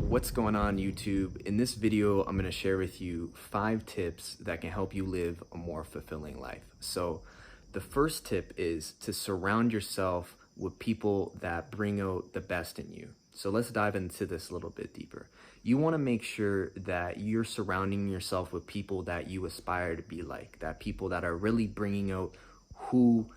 What's going on, YouTube? In this video, I'm going to share with you 5 tips that can help you live a more fulfilling life. So the first tip is to surround yourself with people that bring out the best in you. So let's dive into this a little bit deeper. You want to make sure that you're surrounding yourself with people that you aspire to be like, that people that are really bringing out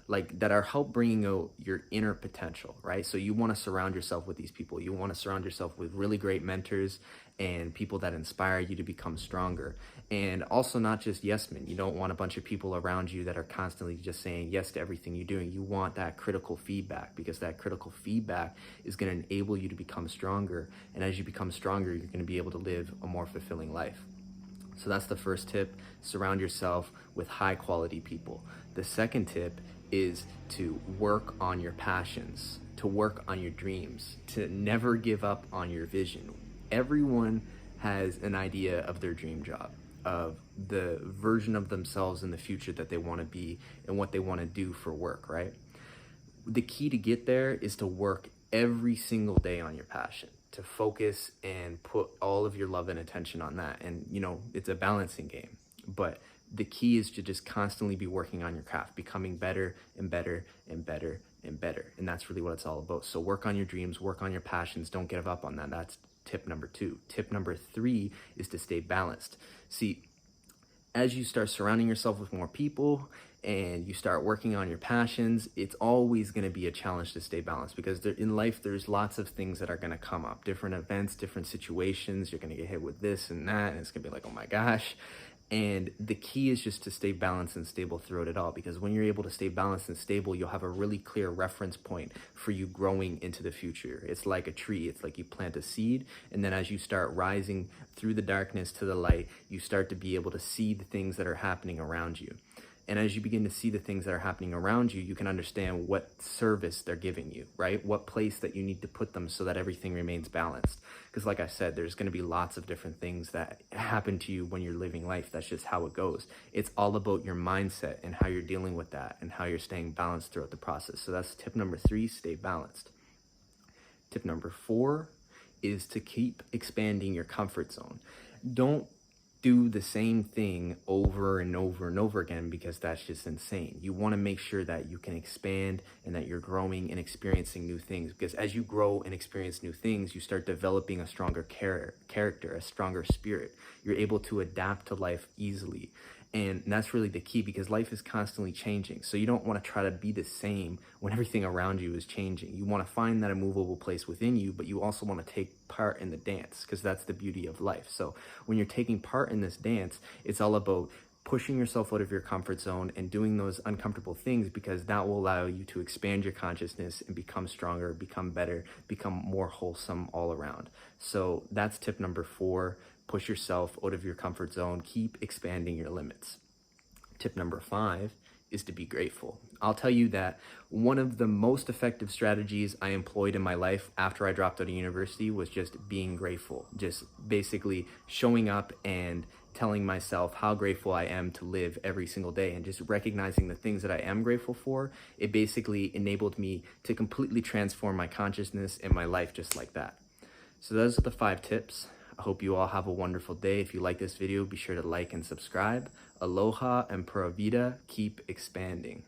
that are help bringing out your inner potential, right? So you want to surround yourself with these people. You want to surround yourself with really great mentors and people that inspire you to become stronger. And also not just yes men. You don't want a bunch of people around you that are constantly just saying yes to everything you're doing. You want that critical feedback, because that critical feedback is going to enable you to become stronger. And as you become stronger, you're going to be able to live a more fulfilling life. So that's the first tip. Surround yourself with high quality people. The second tip is to work on your passions, to work on your dreams, to never give up on your vision. Everyone has an idea of their dream job, of the version of themselves in the future that they want to be and what they want to do for work, right? The key to get there is to work every single day on your passion, to focus and put all of your love and attention on that. And it's a balancing game, but the key is to just constantly be working on your craft, becoming better and better and better and better. And that's really what it's all about. So work on your dreams, work on your passions. Don't give up on that. That's tip number 2. Tip number 3 is to stay balanced. See, as you start surrounding yourself with more people and you start working on your passions, it's always going to be a challenge to stay balanced, because in life, there's lots of things that are going to come up, different events, different situations. You're going to get hit with this and that, and it's going to be like, oh my gosh. And the key is just to stay balanced and stable throughout it all, because when you're able to stay balanced and stable, you'll have a really clear reference point for you growing into the future. It's like a tree. It's like you plant a seed, and then as you start rising through the darkness to the light, you start to be able to see the things that are happening around you. And as you begin to see the things that are happening around you, you can understand what service they're giving you, right? What place that you need to put them so that everything remains balanced. Because like I said, there's going to be lots of different things that happen to you when you're living life. That's just how it goes. It's all about your mindset and how you're dealing with that and how you're staying balanced throughout the process. So that's tip number 3, stay balanced. Tip number 4 is to keep expanding your comfort zone. Don't do the same thing over and over and over again, because that's just insane. You want to make sure that you can expand and that you're growing and experiencing new things, because as you grow and experience new things, you start developing a stronger character, a stronger spirit. You're able to adapt to life easily. And that's really the key, because life is constantly changing. So you don't want to try to be the same when everything around you is changing. You want to find that immovable place within you, but you also want to take part in the dance, because that's the beauty of life. So when you're taking part in this dance, it's all about pushing yourself out of your comfort zone and doing those uncomfortable things, because that will allow you to expand your consciousness and become stronger, become better, become more wholesome all around. So that's tip number 4. Push yourself out of your comfort zone. Keep expanding your limits. Tip number 5 is to be grateful. I'll tell you that one of the most effective strategies I employed in my life after I dropped out of university was just being grateful. Just basically showing up and telling myself how grateful I am to live every single day, and just recognizing the things that I am grateful for. It basically enabled me to completely transform my consciousness and my life just like that. So those are the 5 tips. I hope you all have a wonderful day. If you like this video, be sure to like and subscribe. Aloha and Pura Vida. Keep expanding.